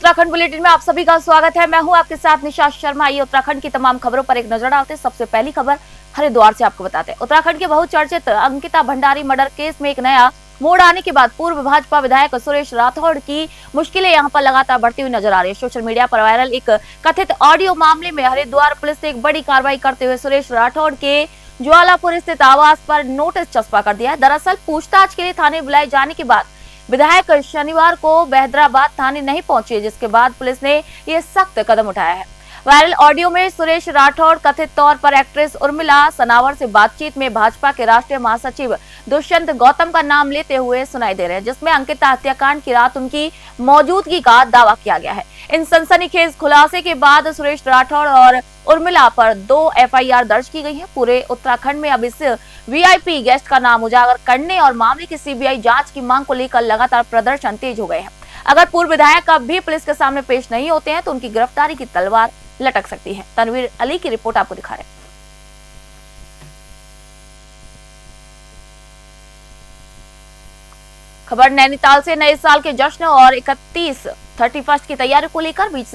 Uttarakhand bulletin में आप सभी का स्वागत है। मैं हूं आपके साथ निशा शर्मा। ये उत्तराखंड की तमाम खबरों पर एक नजर डालते हैं। सबसे पहली खबर हरिद्वार से आपको बताते हैं। उत्तराखंड के बहुचर्चित अंकिता भंडारी मर्डर केस में एक नया मोड़ आने के बाद पूर्व भाजपा विधायक सुरेश राठौड़ की मुश्किलें यहां पर लगातार बढ़ती हुई नजर आ रही है। सोशल मीडिया पर वायरल एक कथित ऑडियो मामले में हरिद्वार पुलिस ने एक बड़ी कार्रवाई करते हुए सुरेश राठौड़ के ज्वालापुर स्थित आवास पर नोटिस चस्पा कर दिया है। दरअसल पूछताछ के लिए थाने बुलाए जाने के बाद विधायक शनिवार को बहदराबाद थाने नहीं पहुंचे, जिसके बाद पुलिस ने ये सख्त कदम उठाया है। वायरल ऑडियो में सुरेश राठौड़ कथित तौर पर एक्ट्रेस उर्मिला सनावर से बातचीत में भाजपा के राष्ट्रीय महासचिव दुष्यंत गौतम का नाम लेते हुए सुनाई दे रहे हैं, जिसमें अंकिता हत्याकांड की रात उनकी मौजूदगी का दावा किया गया है। इन सनसनीखेज खुलासे के बाद सुरेश राठौड़ और उर्मिला पर 2 FIR दर्ज की गई है। पूरे उत्तराखंड में अब इस VIP गेस्ट का नाम उजागर करने और मामले की CBI जांच की मांग को लेकर लगातार प्रदर्शन तेज हो गए हैं। अगर पूर्व विधायक अब भी पुलिस के सामने पेश नहीं होते हैं तो उनकी गिरफ्तारी की तलवार लटक सकती है। तनवीर अली की रिपोर्ट आपको दिखा रहे हैं। खबर नैनीताल से नए साल के जश्न और 31 की तैयारी को लेकर बीच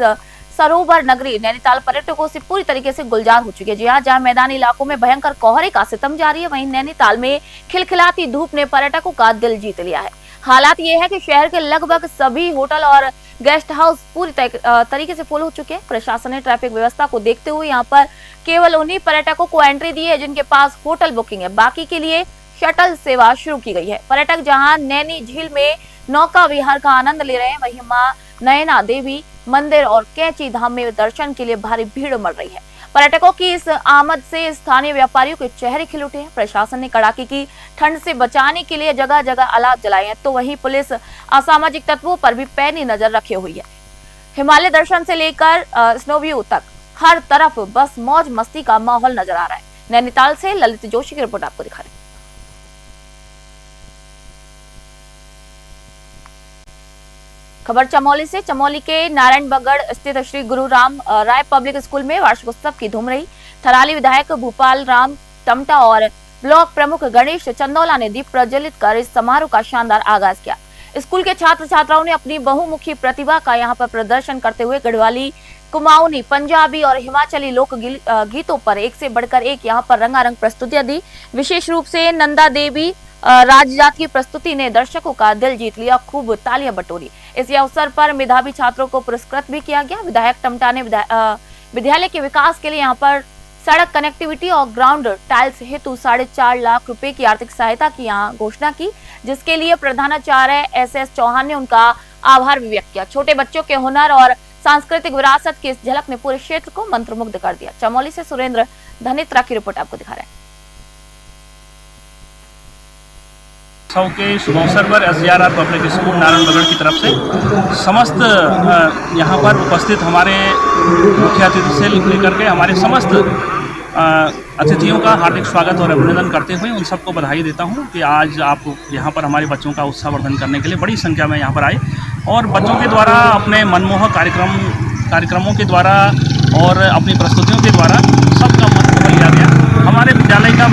सरोवर नगरी नैनीताल पर्यटकों से पूरी तरीके से गुलजार हो चुकी है। जी हां, जहां मैदानी इलाकों में भयंकर कोहरे का सितम जारी है, वहीं नैनीताल में खिलखिलाती धूप ने पर्यटकों का दिल जीत लिया है। हालात ये है कि शहर के लगभग सभी होटल और गेस्ट हाउस पूरी तरीके से फुल हो चुके हैं। प्रशासन ने ट्रैफिक व्यवस्था को देखते हुए यहाँ पर केवल उन्हीं पर्यटकों को एंट्री दी है जिनके पास होटल बुकिंग है। बाकी के लिए शटल सेवा शुरू की गई है। पर्यटक जहां नैनी झील में नौका विहार का आनंद ले रहे हैं, वहीं मां नयना देवी मंदिर और कैंची धाम में दर्शन के लिए भारी भीड़ उमड़ रही है। पर्यटकों की इस आमद से स्थानीय व्यापारियों के चेहरे खिल उठे हैं। प्रशासन ने कड़ाके की ठंड से बचाने के लिए जगह जगह अलाव जलाए हैं, तो वहीं पुलिस असामाजिक तत्वों पर भी पैनी नजर रखे हुई है। हिमालय दर्शन से लेकर स्नो व्यू तक हर तरफ बस मौज मस्ती का माहौल नजर आ रहा है। नैनीताल से ललित जोशी की रिपोर्ट आपको दिखा रहे हैं। खबर चमोली से। चमोली के नारायणबगड़ स्थित श्री गुरु राम राय पब्लिक स्कूल में वार्षिकोत्सव की धूम रही। थराली विधायक भूपाल राम टमटा और ब्लॉक प्रमुख गणेश चंदौला ने दीप प्रज्वलित कर इस समारोह का शानदार आगाज किया। स्कूल के छात्र छात्राओं ने अपनी बहुमुखी प्रतिभा का यहाँ पर प्रदर्शन करते हुए गढ़वाली, कुमाऊनी, पंजाबी और हिमाचली लोक गीतों पर एक से बढ़कर एक यहाँ पर रंगारंग प्रस्तुतियां दी। विशेष रूप से नंदा देवी राजजात की प्रस्तुति ने दर्शकों का दिल जीत लिया, खूब तालियां बटोरी। इस अवसर पर मेधावी छात्रों को पुरस्कृत भी किया गया। विधायक टमटा ने विद्यालय के विकास के लिए यहाँ पर सड़क कनेक्टिविटी और ग्राउंड टाइल्स हेतु 4.5 लाख रुपए की आर्थिक सहायता की यहाँ घोषणा की, जिसके लिए प्रधानाचार्य SS चौहान ने उनका आभार भी व्यक्त किया। छोटे बच्चों के हुनर और सांस्कृतिक विरासत की इस झलक ने पूरे क्षेत्र को मंत्रमुग्ध कर दिया। चमोली से सुरेंद्र धनित्रा की रिपोर्ट आपको दिखा रहे हैं। के शुभ अवसर पर SGRR पब्लिक स्कूल नारायणबगड़ की तरफ से समस्त यहाँ पर उपस्थित हमारे मुख्य अतिथि से लेकर के हमारे समस्त अतिथियों का हार्दिक स्वागत और अभिनंदन करते हुए उन सबको बधाई देता हूँ कि आज आप यहाँ पर हमारे बच्चों का उत्साहवर्धन करने के लिए बड़ी संख्या में यहाँ पर आए और बच्चों के द्वारा अपने मनमोहक कार्यक्रमों के द्वारा और अपनी प्रस्तुतियों के द्वारा सबका मन मोह लिया गया। हमारे विद्यालय का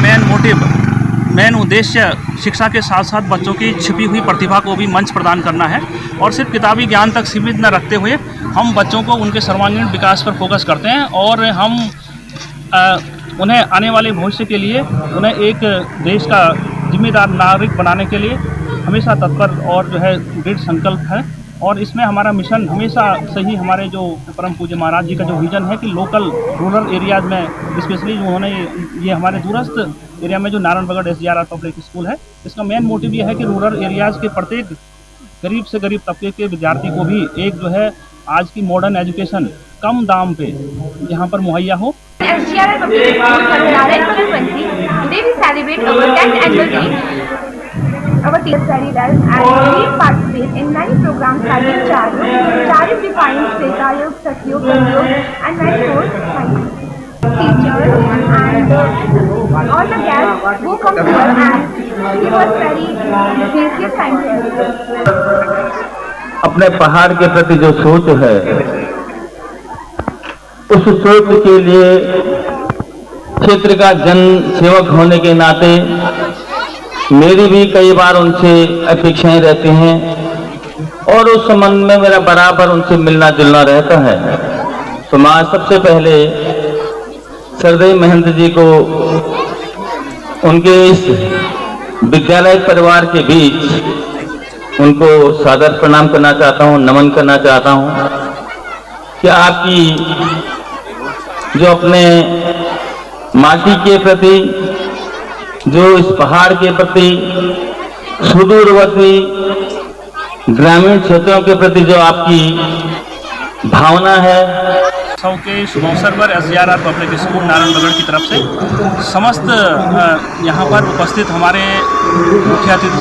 मेन उद्देश्य शिक्षा के साथ साथ बच्चों की छिपी हुई प्रतिभा को भी मंच प्रदान करना है और सिर्फ किताबी ज्ञान तक सीमित न रखते हुए हम बच्चों को उनके सर्वांगीण विकास पर फोकस करते हैं और हम उन्हें आने वाले भविष्य के लिए उन्हें एक देश का जिम्मेदार नागरिक बनाने के लिए हमेशा तत्पर और जो है दृढ़ संकल्प है। और इसमें हमारा मिशन हमेशा से ही हमारे जो परम पूज्य महाराज जी का जो विजन है कि लोकल रूरल एरियाज में स्पेशली जो होने ये हमारे दूरस्थ एरिया में जो नारायणबगड़ SGRR पब्लिक स्कूल है, इसका मेन मोटिव ये है कि रूरल एरियाज के प्रत्येक गरीब से गरीब तबके के विद्यार्थी को भी एक जो है आज की मॉडर्न एजुकेशन कम दाम पे यहाँ पर मुहैया हो। SGRR Public School for Narayanpur 20. Today we celebrate our 10th annual day. Our teachers very well and we participate in many programs like Charif Defines, Sekayog, Satyog, Kanyog and many more. Teachers and all the guests who come here and give us very gracious time to us. अपने पहाड़ के प्रति जो सोच है उस सोच के लिए क्षेत्र का जन सेवक होने के नाते मेरी भी कई बार उनसे अपेक्षाएं रहती हैं और उस संबंध में मेरा बराबर उनसे मिलना जुलना रहता है। तो मैं सबसे पहले सरदेव महेंद्र जी को उनके इस विद्यालय परिवार के बीच उनको सादर प्रणाम करना चाहता हूं, नमन करना चाहता हूं कि आपकी जो अपने माटी के प्रति, जो इस पहाड़ के प्रति, सुदूरवर्ती ग्रामीण क्षेत्रों के प्रति जो आपकी भावना है, उत्सव के शुभ अवसर पर SJRR पब्लिक स्कूल नारायणगढ़ की तरफ से समस्त यहाँ पर उपस्थित हमारे मुख्य अतिथि।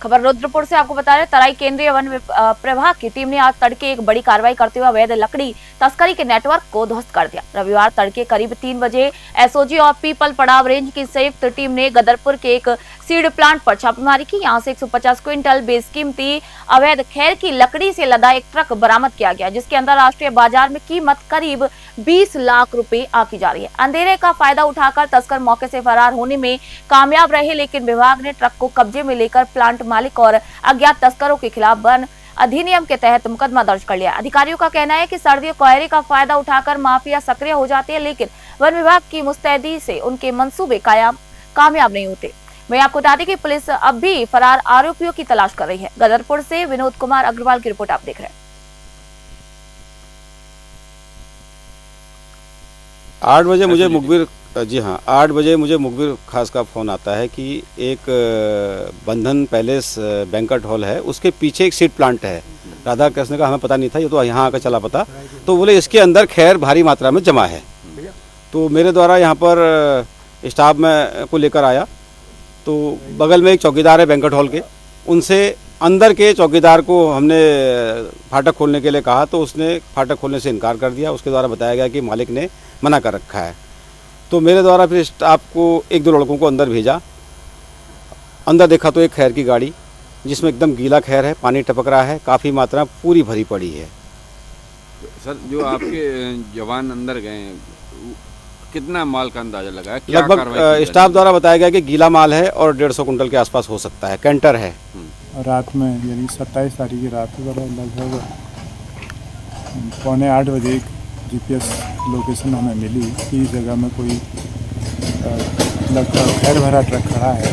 खबर रुद्रपुर से आपको बता रहे, तराई केंद्रीय वन प्रभाग की टीम ने आज तड़के एक बड़ी कार्रवाई करते हुए अवैध लकड़ी तस्करी के नेटवर्क को ध्वस्त कर दिया। रविवार तड़के करीब 3 बजे SOG और पीपल पड़ाव रेंज की संयुक्त टीम ने गदरपुर के एक सीड प्लांट पर छापेमारी की। यहां से 150 क्विंटल बेशकीमती अवैध खैर की लकड़ी से लदा एक ट्रक बरामद किया गया, जिसके अंतरराष्ट्रीय बाजार में कीमत करीब 20 लाख रुपए आंकी जा रही है। अंधेरे का फायदा उठाकर तस्कर मौके से फरार होने में कामयाब रहे, लेकिन विभाग ने ट्रक को कब्जे में लेकर प्लांट मालिक और अज्ञात तस्करों के खिलाफ वन अधिनियम के तहत मुकदमा दर्ज कर लिया। अधिकारियों का कहना है कि सर्दियों कोहरे का फायदा उठाकर माफिया सक्रिय हो जाते हैं, लेकिन वन विभाग की मुस्तैदी से उनके मंसूबे कामयाब नहीं होते। मैं आपको बता दें कि पुलिस अब भी फरार आरोपियों की तलाश कर रही है। गदरपुर से विनोद कुमार अग्रवाल की रिपोर्ट आप देख रहे हैं। 8 बजे मुझे मुखबिर, जी हाँ, 8 बजे मुझे मुखबिर खास का फ़ोन आता है कि एक बंधन पैलेस बैंक्वेट हॉल है, उसके पीछे एक सीड प्लांट है। राधा कृष्ण का हमें पता नहीं था, ये तो यहाँ आकर चला पता। तो बोले इसके अंदर खैर भारी मात्रा में जमा है। तो मेरे द्वारा यहाँ पर स्टाफ में को लेकर आया, तो बगल में एक चौकीदार है बैंक्वेट हॉल के, उनसे अंदर के चौकीदार को हमने फाटक खोलने के लिए कहा, तो उसने फाटक खोलने से इनकार कर दिया। उसके द्वारा बताया गया कि मालिक ने मना कर रखा है। तो मेरे द्वारा फिर स्टाफ को 1-2 लड़कों को अंदर भेजा। अंदर देखा तो एक खैर की गाड़ी, जिसमें एकदम गीला खैर है, पानी टपक रहा है, काफ़ी मात्रा पूरी भरी पड़ी है। सर, जो आपके जवान अंदर गए, कितना माल का अंदाजा लगा है? लगभग स्टाफ द्वारा बताया गया कि गीला माल है और 150 कुंटल के आसपास हो सकता है, कैंटर है। रात में यानी 27 तारीख की रात को लगभग 7:45 बजे एक GPS लोकेशन हमें मिली कि इस जगह में कोई लगभग खैर भरा ट्रक खड़ा है।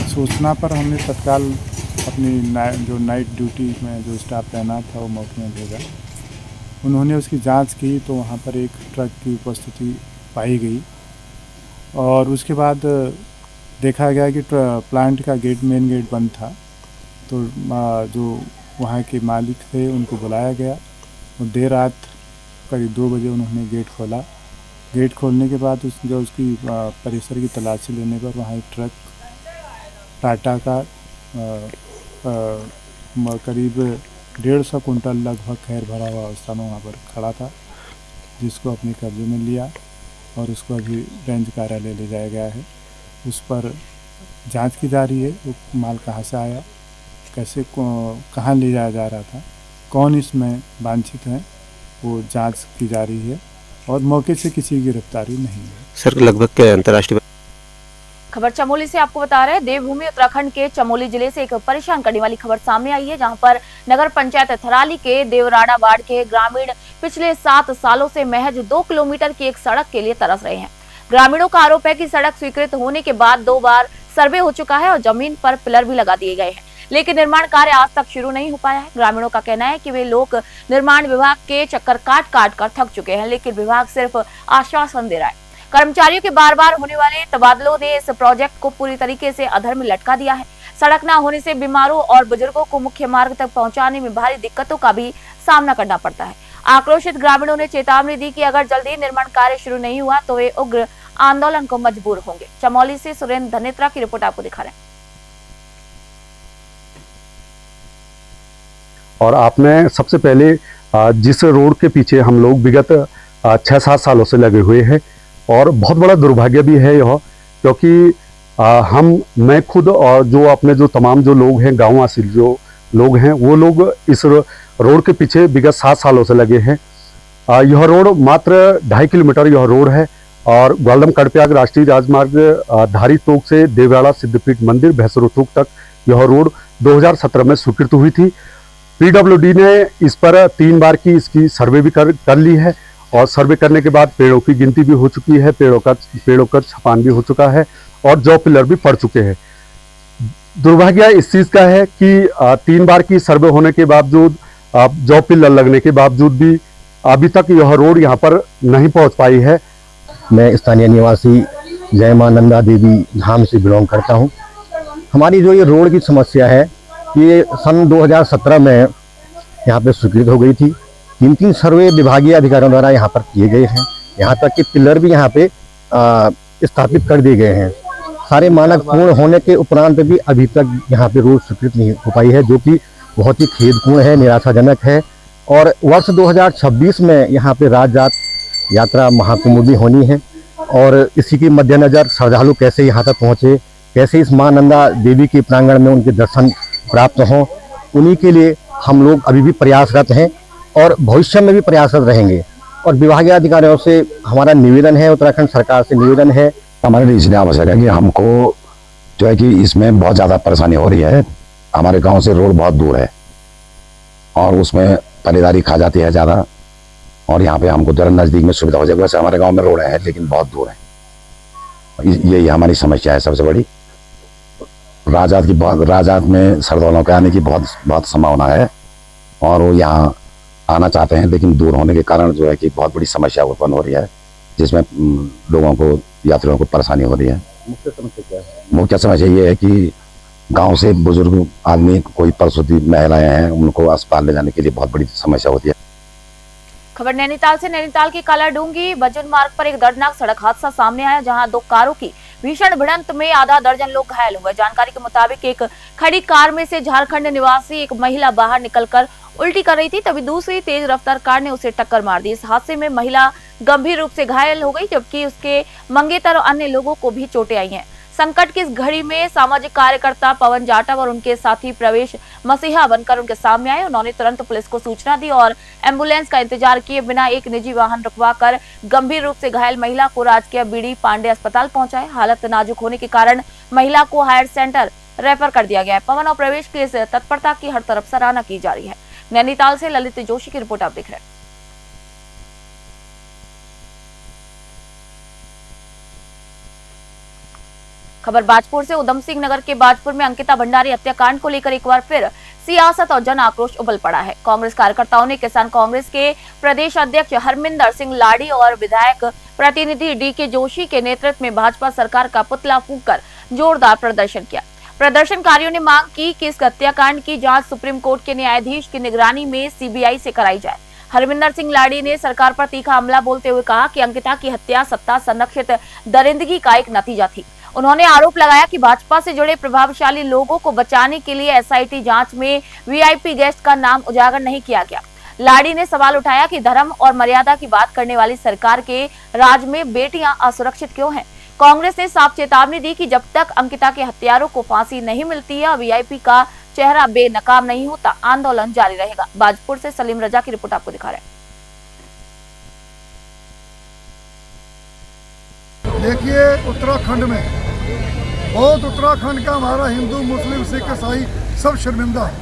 सूचना पर हमने तत्काल अपनी जो नाइट ड्यूटी में जो स्टाफ तैनात था वो मौके में भेजा। उन्होंने उसकी जांच की तो वहाँ पर एक ट्रक की उपस्थिति पाई गई और उसके बाद देखा गया कि प्लांट का मेन गेट बंद था। तो जो वहाँ के मालिक थे उनको बुलाया गया और देर रात करीब 2 बजे उन्होंने गेट खोला। गेट खोलने के बाद उसकी परिसर की तलाशी लेने पर वहाँ एक ट्रक टाटा का करीब 150 कुंटल लगभग खैर भरा हुआ अवस्था में वहाँ पर खड़ा था, जिसको अपने कब्जे में लिया और उसको अभी रेंज कार्यालय ले जाया गया है। उस पर जांच की जा रही है, वो माल कहाँ से आया, कैसे कहाँ ले जाया जा रहा था, कौन इसमें वांछित है, वो जांच की जा रही है और मौके से किसी की गिरफ्तारी नहीं है। सर, लगभग क्या अंतर्राष्ट्रीय खबर चमोली से आपको बता रहे हैं, देवभूमि उत्तराखंड के चमोली जिले से एक परेशान करने वाली खबर सामने आई है, जहां पर नगर पंचायत थराली के देवराड़ा वार्ड के ग्रामीण पिछले 7 सालों से महज 2 किलोमीटर की एक सड़क के लिए तरस रहे हैं। ग्रामीणों का आरोप है कि सड़क स्वीकृत होने के बाद 2 बार सर्वे हो चुका है और जमीन पर पिलर भी लगा दिए गए हैं, लेकिन निर्माण कार्य आज तक शुरू नहीं हो पाया है। ग्रामीणों का कहना है कि वे लोग निर्माण विभाग के चक्कर काट कर थक चुके हैं, लेकिन विभाग सिर्फ आश्वासन दे रहा है। कर्मचारियों के बार होने वाले तबादलों ने इस प्रोजेक्ट को पूरी तरीके से अधर में लटका दिया है। सड़क न होने से बीमारों और बुजुर्गों को मुख्य मार्ग तक पहुंचाने में भारी दिक्कतों का भी सामना करना पड़ता है। आक्रोशित ग्रामीणों ने चेतावनी दी कि अगर जल्दी निर्माण कार्य शुरू नहीं हुआ तो वे उग्र आंदोलन को मजबूर होंगे। चमोली से सुरेंद्र धनेत्रा की रिपोर्ट आपको दिखा रहे हैं। और आपने सबसे पहले जिस रोड के पीछे हम लोग विगत 6-7 सालों से लगे हुए हैं, और बहुत बड़ा दुर्भाग्य भी है यह, क्योंकि मैं खुद और जो अपने जो तमाम जो लोग हैं, गाँववासी जो लोग हैं, वो लोग इस रोड के पीछे विगत 7 सालों से लगे हैं। यह रोड मात्र 2.5 किलोमीटर यह रोड है और ग्वालदम कड़प्याग राष्ट्रीय राजमार्ग धारी तोक से देवराड़ा सिद्धपीठ मंदिर भैंसरोथुक तक यह रोड 2017 में स्वीकृत हुई थी। पीडब्ल्यूडी ने इस पर 3 बार की इसकी सर्वे भी कर ली है और सर्वे करने के बाद पेड़ों की गिनती भी हो चुकी है, पेड़ों का छपान भी हो चुका है और जॉ पिलर भी पड़ चुके हैं। दुर्भाग्य इस चीज का है कि 3 बार की सर्वे होने के बावजूद, जॉ पिलर लगने के बावजूद भी अभी तक यह रोड यहाँ पर नहीं पहुँच पाई है। मैं स्थानीय निवासी जय मां नंदा देवी धाम से बिलोंग करता हूँ। हमारी जो ये रोड की समस्या है, ये सन 2017 में यहाँ पे स्वीकृत हो गई थी। 3 सर्वे विभागीय अधिकारियों द्वारा यहाँ पर किए गए हैं। यहाँ तक कि पिलर भी यहाँ पे स्थापित कर दिए गए हैं। सारे मानक पूर्ण होने के उपरांत भी अभी तक यहाँ पे रोड स्वीकृत नहीं हो पाई है, जो कि बहुत ही खेदपूर्ण है, निराशाजनक है। और वर्ष 2026 में यहाँ पे राजजात यात्रा महाकुंभ भी होनी है और इसी के मद्देनजर श्रद्धालु कैसे यहाँ तक पहुँचे, कैसे इस मां नंदा देवी के प्रांगण में उनके दर्शन प्राप्त हों, उन्हीं के लिए हम लोग अभी भी प्रयासरत हैं और भविष्य में भी प्रयासरत रहेंगे। और विभागीय अधिकारियों से हमारा निवेदन है, उत्तराखंड सरकार से निवेदन है, हमारे लिए इसलिए आवश्यक है कि हमको जो है कि इसमें बहुत ज़्यादा परेशानी हो रही है। हमारे गांव से रोड बहुत दूर है और उसमें पहरेदारी खा जाती है ज़्यादा, और यहाँ पे हमको जरा नज़दीक में सुविधा हो जाएगी। वैसे हमारे गांव में रोड है लेकिन बहुत दूर है, यही हमारी समस्या है सबसे बड़ी। राजजात में श्रद्धालुओं के आने की बहुत संभावना है और वो यहाँ आना चाहते हैं, लेकिन दूर होने के कारण जो है कि बहुत बड़ी समस्या उत्पन्न हो रही है, जिसमें लोगों को, यात्रियों को परेशानी हो रही है। मुख्य समस्या क्या है? मुख्य समस्या ये है कि गांव से बुजुर्ग आदमी, कोई प्रसूति महिलाएं हैं, उनको अस्पताल ले जाने के लिए बहुत बड़ी समस्या होती है। खबर नैनीताल से। नैनीताल के कालाडूंगी बजन मार्ग पर एक दर्दनाक सड़क हादसा सामने आया, जहां 2 कारों की भीषण भिड़ंत में आधा दर्जन लोग घायल हुए। जानकारी के मुताबिक एक खड़ी कार में से झारखंड निवासी एक महिला बाहर निकलकर उल्टी कर रही थी, तभी दूसरी तेज रफ्तार कार ने उसे टक्कर मार दी। इस हादसे में महिला गंभीर रूप से घायल हो गई, जबकि उसके मंगेतर और अन्य लोगों को भी चोटें आई हैं। संकट की इस घड़ी में सामाजिक कार्यकर्ता पवन जाटव और उनके साथी प्रवेश मसीहा बनकर उनके सामने आए। उन्होंने तुरंत पुलिस को सूचना दी और एम्बुलेंस का इंतजार किए बिना एक निजी वाहन रुकवाकर गंभीर रूप से घायल महिला को राजकीय बीडी पांडे अस्पताल पहुंचाए। हालत नाजुक होने के कारण महिला को हायर सेंटर रेफर कर दिया गया है। पवन और प्रवेश की इस तत्परता की हर तरफ सराहना की जा रही है। नैनीताल से ललित जोशी की रिपोर्ट आप देख रहे हैं। खबर बाजपुर से। उधम सिंह नगर के बाजपुर में अंकिता भंडारी हत्याकांड को लेकर एक बार फिर सियासत और जन आक्रोश उबल पड़ा है। कांग्रेस कार्यकर्ताओं ने किसान कांग्रेस के प्रदेश अध्यक्ष हरमिंदर सिंह लाड़ी और विधायक प्रतिनिधि डीके जोशी के नेतृत्व में भाजपा सरकार का पुतला फूंककर जोरदार प्रदर्शन किया। प्रदर्शनकारियों ने मांग की कि इस हत्याकांड की जांच सुप्रीम कोर्ट के न्यायाधीश की निगरानी में सीबीआई से कराई जाए। हरमिंदर सिंह लाड़ी ने सरकार पर तीखा हमला बोलते हुए कहा कि अंकिता की हत्या सत्ता संरक्षित दरिंदगी का एक नतीजा थी। उन्होंने आरोप लगाया कि भाजपा से जुड़े प्रभावशाली लोगों को बचाने के लिए एसआईटी जांच में वीआईपी गेस्ट का नाम उजागर नहीं किया गया। लाड़ी ने सवाल उठाया कि धर्म और मर्यादा की बात करने वाली सरकार के राज में बेटियां असुरक्षित क्यों हैं। कांग्रेस ने साफ चेतावनी दी कि जब तक अंकिता के हत्यारों को फांसी नहीं मिलती है, वीआईपी का चेहरा बेनकाब नहीं होता, आंदोलन जारी रहेगा। बाजपुर से सलीम रजा की रिपोर्ट आपको दिखा रहे हैं। देखिए, उत्तराखंड में बहुत, उत्तराखंड का हमारा हिंदू मुस्लिम सिख ईसाई सब शर्मिंदा है।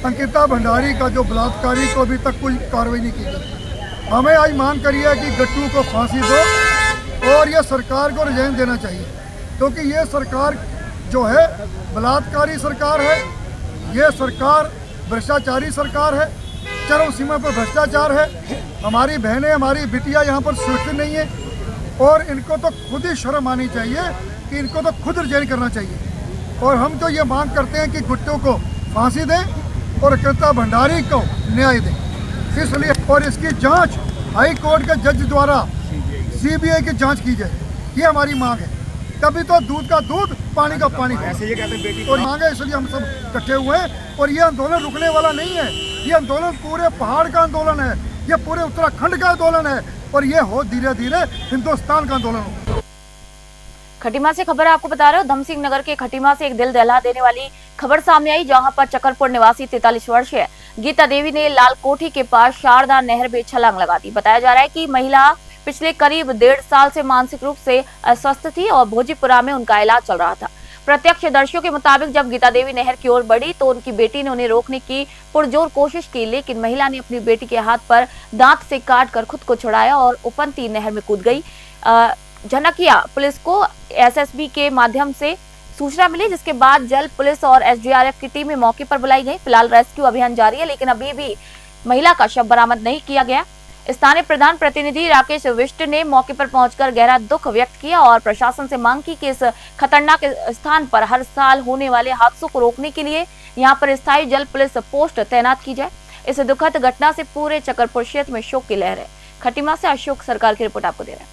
अंकिता भंडारी का जो बलात्कारी को अभी तक कोई कार्रवाई नहीं की गई। हमें आज मांग करिए कि गट्टू को फांसी दो और ये सरकार को रिजाइन देना चाहिए, क्योंकि ये सरकार जो है बलात्कारी सरकार है, ये सरकार भ्रष्टाचारी सरकार है, चरम सीमा पर भ्रष्टाचार है। हमारी बहनें, हमारी बिटिया यहाँ पर सुरक्षित नहीं है और इनको तो खुद ही शर्म आनी चाहिए कि इनको तो खुद रिजाइन करना चाहिए। और हम तो ये मांग करते हैं कि गुट्टू को फांसी दें और अंकिता भंडारी को न्याय दें। इसलिए और इसकी जांच हाई कोर्ट के जज द्वारा सीबीआई की जांच की जाए, ये हमारी मांग है। तभी तो दूध का दूध, पानी का पानी ऐसे ये कहते हैं बेटी और मांग है। इसलिए हम सब इकट्ठे हुए हैं और ये आंदोलन रुकने वाला नहीं है। ये आंदोलन पूरे पहाड़ का आंदोलन है, ये पूरे उत्तराखंड का आंदोलन है और ये हो धीरे धीरे हिंदुस्तान का आंदोलन हो। खटीमा से खबर आपको बता रहे हो। उधम सिंह नगर के खटीमा से एक दिल दहला देने वाली खबर सामने आई, जहां पर चकरपुर निवासी 43 वर्षीय गीता देवी ने लाल कोठी के पास शारदा नहर में छलांग लगा दी। बताया जा रहा है कि महिला पिछले करीब 1.5 साल से मानसिक रूप से अस्वस्थ थी और भोजीपुरा में उनका इलाज चल रहा था। प्रत्यक्षदर्शियों के मुताबिक जब गीता देवी नहर की ओर बढ़ी तो उनकी बेटी ने उन्हें रोकने की पुरजोर कोशिश की, लेकिन महिला ने अपनी बेटी के हाथ पर दांत से काटकर खुद को छुड़ाया और उफनती नहर में कूद गई। झनकिया पुलिस को एसएसबी के माध्यम से सूचना मिली, जिसके बाद जल पुलिस और एसडीआरएफ की टीमें मौके पर बुलाई गई। फिलहाल रेस्क्यू अभियान जारी है, लेकिन अभी भी महिला का शव बरामद नहीं किया गया। स्थानीय प्रधान प्रतिनिधि राकेश विष्ट ने मौके पर पहुंचकर गहरा दुख व्यक्त किया और प्रशासन से मांग की कि इस खतरनाक स्थान पर हर साल होने वाले हादसों को रोकने के लिए यहां पर स्थायी जल पुलिस पोस्ट तैनात की जाए। इस दुखद घटना से पूरे चकरपुर क्षेत्र में शोक की लहर है। खटीमा से अशोक सरकार की रिपोर्ट आपको दे रहे हैं।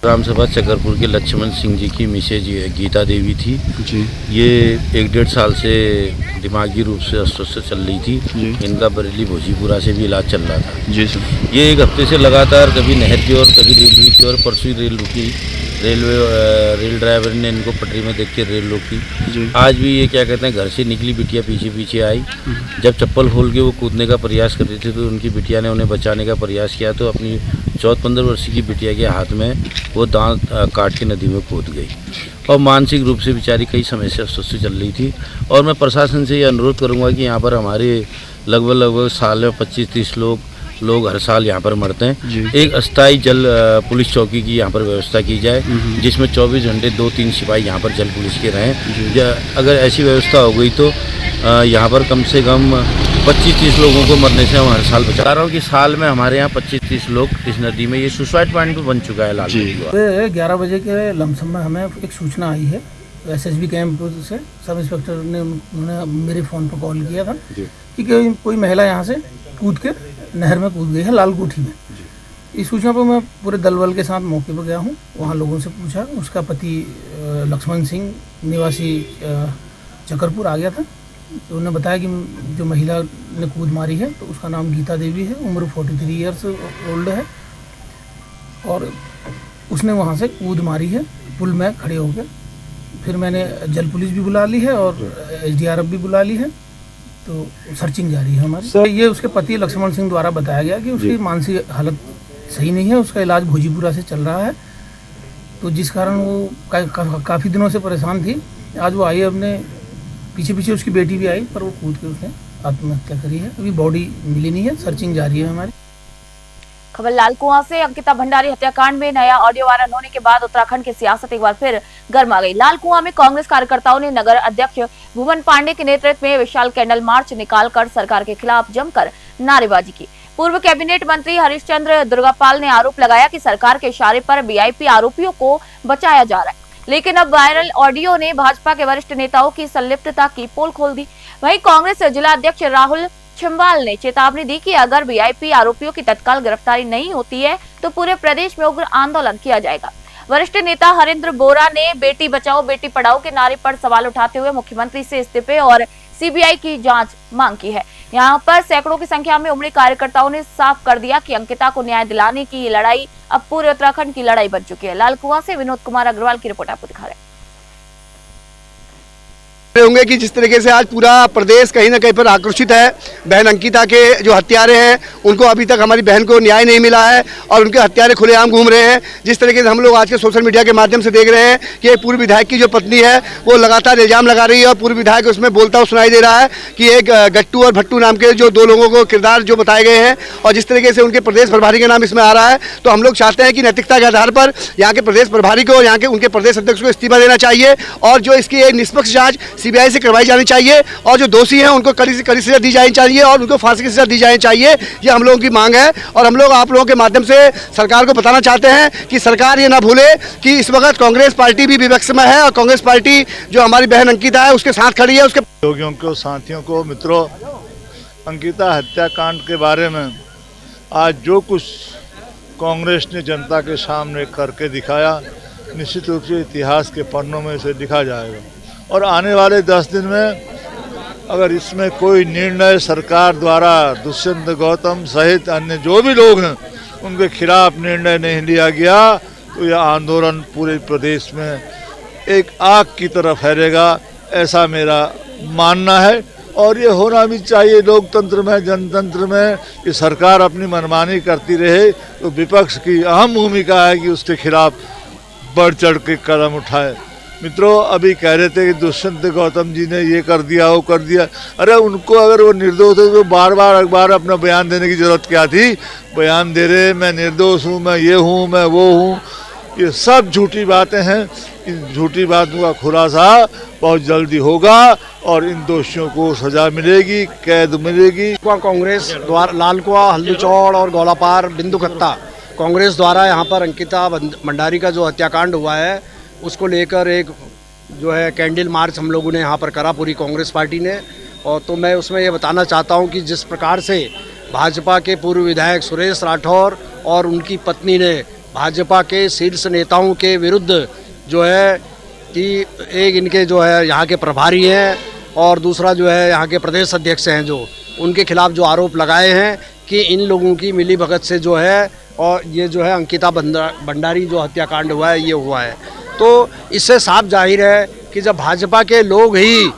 ग्राम सभा चकरपुर के लक्ष्मण सिंह जी की मिसेज गीता देवी थी जी। ये 1-1.5 साल से दिमागी रूप से अस्वस्थ चल रही थी जी। इनका बरेली भोजीपुरा से भी इलाज चल रहा था जी सर। ये 1 हफ्ते से लगातार कभी नहर की ओर कभी रेलवे की ओर, परसों रेल रुकी, रेल ड्राइवर ने इनको पटरी में देख के रेल रोकी। आज भी ये क्या कहते हैं, घर से निकली बिटिया पीछे पीछे आई। जब चप्पल खोल के वो कूदने का प्रयास कर रही थी तो उनकी बिटिया ने उन्हें बचाने का प्रयास किया तो अपनी 14-15 वर्षीय की बिटिया के हाथ में वो दांत काट के नदी में कूद गई और मानसिक रूप से बेचारी कई समय से अस्वस्थ चल रही थी। और मैं प्रशासन से ये अनुरोध करूँगा कि यहाँ पर हमारे लगभग साल में 25-30 लोग हर साल यहाँ पर मरते हैं। एक अस्थायी जल पुलिस चौकी की यहाँ पर व्यवस्था की जाए, जिसमें 24 घंटे 2-3 सिपाही यहाँ पर जल पुलिस के रहें। अगर ऐसी व्यवस्था हो गई तो यहाँ पर कम से कम 25-30 लोगों को मरने से हम हर साल बचा रहा हूँ कि साल में हमारे यहाँ 25-30 लोग इस नदी में, ये सुसाइड पॉइंट बन चुका है लाल। 11 बजे के लमसम में हमें एक सूचना आई है एसएसबी कैंप से। सब इंस्पेक्टर ने उन्होंने मेरे फ़ोन पर कॉल किया था कि कोई महिला यहाँ से कूद के नहर में कूद गई है लालकोठी में। इस सूचना पर मैं पूरे दल बल के साथ मौके पर गया हूँ। वहाँ लोगों से पूछा, उसका पति लक्ष्मण सिंह निवासी चकरपुर आ गया था। तो उन्होंने बताया कि जो महिला ने कूद मारी है तो उसका नाम गीता देवी है, उम्र 43 ईयर्स ओल्ड है और उसने वहाँ से कूद मारी है पुल में खड़े होकर। फिर मैंने जल पुलिस भी बुला ली है और एसडीआरएफ भी बुला ली है, तो सर्चिंग जारी है हमारी। सर, ये उसके पति लक्ष्मण सिंह द्वारा बताया गया कि उसकी मानसिक हालत सही नहीं है, उसका इलाज भोजीपुरा से चल रहा है, तो जिस कारण वो काफ़ी दिनों से परेशान थी। आज वो आई, अपने पीछे उसकी बेटी भी आई, पर वो कूद के उसने आत्महत्या करी है। अभी बॉडी मिली नहीं है, सर्चिंग जारी है हमारी। खबर लालकुआं से। अंकिता भंडारी हत्याकांड में नया ऑडियो वायरल होने के बाद उत्तराखंड की सियासत एक बार फिर गर्मा गई। लालकुआं में कांग्रेस कार्यकर्ताओं ने नगर अध्यक्ष भुवन पांडे के नेतृत्व में विशाल कैंडल मार्च निकालकर सरकार के खिलाफ जमकर नारेबाजी की। पूर्व कैबिनेट मंत्री हरीशचंद्र दुर्गापाल ने आरोप लगाया कि सरकार के इशारे पर वीआईपी आरोपियों को बचाया जा रहा है, लेकिन अब वायरल ऑडियो ने भाजपा के वरिष्ठ नेताओं की संलिप्तता की पोल खोल दी। वहीं कांग्रेस जिला अध्यक्ष राहुल छिंबाल ने चेतावनी दी कि अगर वीआईपी आरोपियों की तत्काल गिरफ्तारी नहीं होती है तो पूरे प्रदेश में उग्र आंदोलन किया जाएगा। वरिष्ठ नेता हरेंद्र बोरा ने बेटी बचाओ बेटी पढ़ाओ के नारे पर सवाल उठाते हुए मुख्यमंत्री से इस्तीफे और सीबीआई की जांच मांग की है। यहाँ पर सैकड़ों की संख्या में उमड़ी कार्यकर्ताओं ने साफ कर दिया कि अंकिता को न्याय दिलाने की ये लड़ाई अब पूरे उत्तराखंड की लड़ाई बन चुकी है। लालकुआं से विनोद कुमार अग्रवाल की रिपोर्ट आपको दिखा रहे हैं। होंगे कि जिस तरीके से आज पूरा प्रदेश कहीं ना कहीं पर आक्रोशित है। बहन अंकिता के जो हत्यारे हैं उनको अभी तक हमारी बहन को न्याय नहीं मिला है और उनके हत्यारे खुलेआम घूम रहे हैं। जिस तरीके से हम लोग आज के सोशल मीडिया के माध्यम से देख रहे हैं कि पूर्व विधायक की जो पत्नी है वो लगातार इल्जाम लगा रही है और पूर्व विधायक उसमें बोलता हुआ सुनाई दे रहा है कि एक गट्टू और भट्टू नाम के जो 2 लोगों को किरदार जो बताए गए हैं और जिस तरीके से उनके प्रदेश प्रभारी का नाम इसमें आ रहा है, तो हम लोग चाहते हैं कि नैतिकता के आधार पर यहाँ के प्रदेश प्रभारी को और यहाँ के उनके प्रदेश अध्यक्ष को इस्तीफा देना चाहिए और जो इसकी एक निष्पक्ष जाँच सीबीआई से करवाई जानी चाहिए और जो दोषी हैं उनको कड़ी से कड़ी सजा दी जानी चाहिए और उनको फांसी की सजा दी जानी चाहिए। ये हम लोगों की मांग है और हम लोग आप लोगों के माध्यम से सरकार को बताना चाहते हैं कि सरकार ये ना भूले कि इस वक्त कांग्रेस पार्टी भी विपक्ष में है और कांग्रेस पार्टी जो हमारी बहन अंकिता है उसके साथ खड़ी है। उसके सहयोगियों को, साथियों को, मित्रों, अंकिता हत्याकांड के बारे में आज जो कुछ कांग्रेस ने जनता के सामने करके दिखाया, निश्चित रूप से इतिहास के पन्नों में इसे लिखा जाएगा और आने वाले 10 दिन में अगर इसमें कोई निर्णय सरकार द्वारा दुष्यंत गौतम सहित अन्य जो भी लोग हैं उनके खिलाफ निर्णय नहीं लिया गया तो यह आंदोलन पूरे प्रदेश में एक आग की तरह फैलेगा, ऐसा मेरा मानना है। और ये होना भी चाहिए लोकतंत्र में, जनतंत्र में, कि सरकार अपनी मनमानी करती रहे तो विपक्ष की अहम भूमिका है कि उसके खिलाफ बढ़ चढ़ के कदम उठाए। मित्रों, अभी कह रहे थे कि दुष्यंत गौतम जी ने ये कर दिया वो कर दिया। अरे उनको अगर वो निर्दोष है तो बार बार अखबार अपना बयान देने की जरूरत क्या थी? बयान दे रहे मैं निर्दोष हूँ, मैं ये हूँ, मैं वो हूँ। ये सब झूठी बातें हैं। इन झूठी बातों का खुलासा बहुत जल्दी होगा और इन दोषियों को सजा मिलेगी, कैद मिलेगी। कांग्रेस द्वारा लालकुआ, हल्दीचौड़ और गौलापार बिंदुकत्ता कांग्रेस द्वारा यहाँ पर अंकिता भंडारी का जो हत्याकांड हुआ है उसको लेकर एक जो है कैंडल मार्च हम लोगों ने यहाँ पर करा, पूरी कांग्रेस पार्टी ने। और तो मैं उसमें ये बताना चाहता हूँ कि जिस प्रकार से भाजपा के पूर्व विधायक सुरेश राठौर और उनकी पत्नी ने भाजपा के शीर्ष नेताओं के विरुद्ध जो है कि एक इनके जो है यहाँ के प्रभारी हैं और दूसरा जो है यहाँ के प्रदेश अध्यक्ष हैं, जो उनके खिलाफ जो आरोप लगाए हैं कि इन लोगों की मिलीभगत से जो है और ये जो है अंकिता भंडारी जो हत्याकांड हुआ है ये हुआ है। तो इससे साफ जाहिर है कि जब भाजपा के लोग ही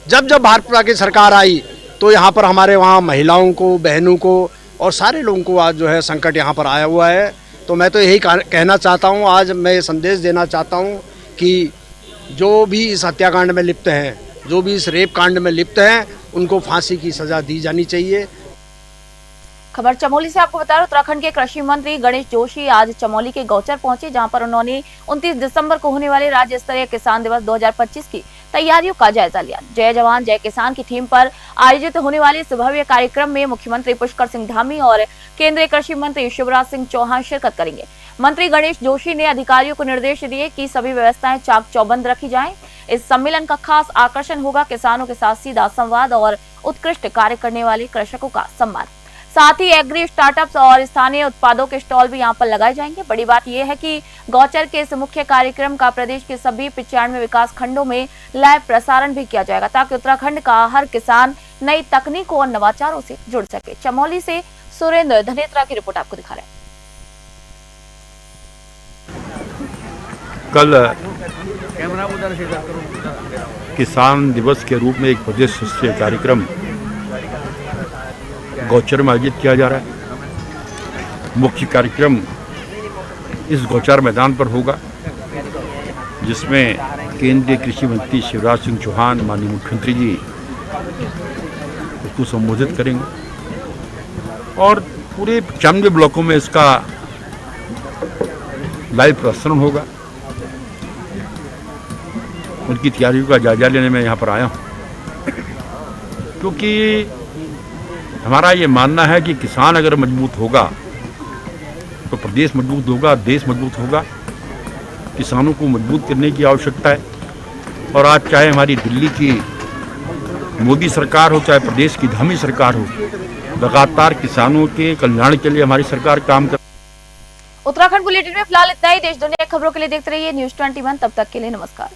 जब भाजपा की सरकार आई तो यहाँ पर हमारे वहाँ महिलाओं को, बहनों को और सारे लोगों को आज जो है संकट यहाँ पर आया हुआ है। तो मैं तो यही कहना चाहता हूँ, आज मैं ये संदेश देना चाहता हूँ कि जो भी इस हत्याकांड में लिप्त हैं, जो भी इस रेप कांड में लिप्त हैं, उनको फांसी की सजा दी जानी चाहिए। खबर चमोली से आपको बता रहा हूं, उत्तराखंड के कृषि मंत्री गणेश जोशी आज चमोली के गौचर पहुंचे, जहां पर उन्होंने 29 दिसंबर को होने वाले राज्य स्तरीय किसान दिवस 2025 की तैयारियों का जायजा लिया। जय जवान जय किसान की थीम पर आयोजित होने वाले इस भव्य कार्यक्रम में मुख्यमंत्री पुष्कर सिंह धामी और केंद्रीय कृषि मंत्री शिवराज सिंह चौहान शिरकत करेंगे। मंत्री गणेश जोशी ने अधिकारियों को निर्देश दिए कि सभी व्यवस्थाएं चाक चौबंद रखी जाएं। इस सम्मेलन का खास आकर्षण होगा किसानों के साथ सीधा संवाद और उत्कृष्ट कार्य करने वाले कृषकों का सम्मान। साथ ही एग्री स्टार्टअप्स और स्थानीय उत्पादों के स्टॉल भी यहां पर लगाए जाएंगे। बड़ी बात यह है कि गौचर के इस मुख्य कार्यक्रम का प्रदेश के सभी 95 विकास खंडों में लाइव प्रसारण भी किया जाएगा, ताकि उत्तराखंड का हर किसान नई तकनीकों और नवाचारों से जुड़ सके। चमोली से सुरेंद्र धनेत्रा की रिपोर्ट आपको दिखा रहे हैं। कल किसान दिवस के रूप में एक प्रदेश स्तरीय कार्यक्रम गौचर में आयोजित किया जा रहा है। मुख्य कार्यक्रम इस गौचर मैदान पर होगा, जिसमें केंद्रीय कृषि मंत्री शिवराज सिंह चौहान माननीय मुख्यमंत्री जी उसको संबोधित करेंगे और पूरे 95 ब्लॉकों में इसका लाइव प्रसारण होगा। उनकी तैयारियों का जायजा लेने में यहाँ पर आया हूँ, क्योंकि हमारा ये मानना है कि किसान अगर मजबूत होगा तो प्रदेश मजबूत होगा, देश मजबूत होगा। किसानों को मजबूत करने की आवश्यकता है और आज चाहे हमारी दिल्ली की मोदी सरकार हो, चाहे प्रदेश की धामी सरकार हो, लगातार किसानों के कल्याण के लिए हमारी सरकार काम कर। उत्तराखंड बुलेटिन में फिलहाल इतना ही। देश दुनिया खबरों के लिए देखते रहिए News 21। तब तक के लिए नमस्कार।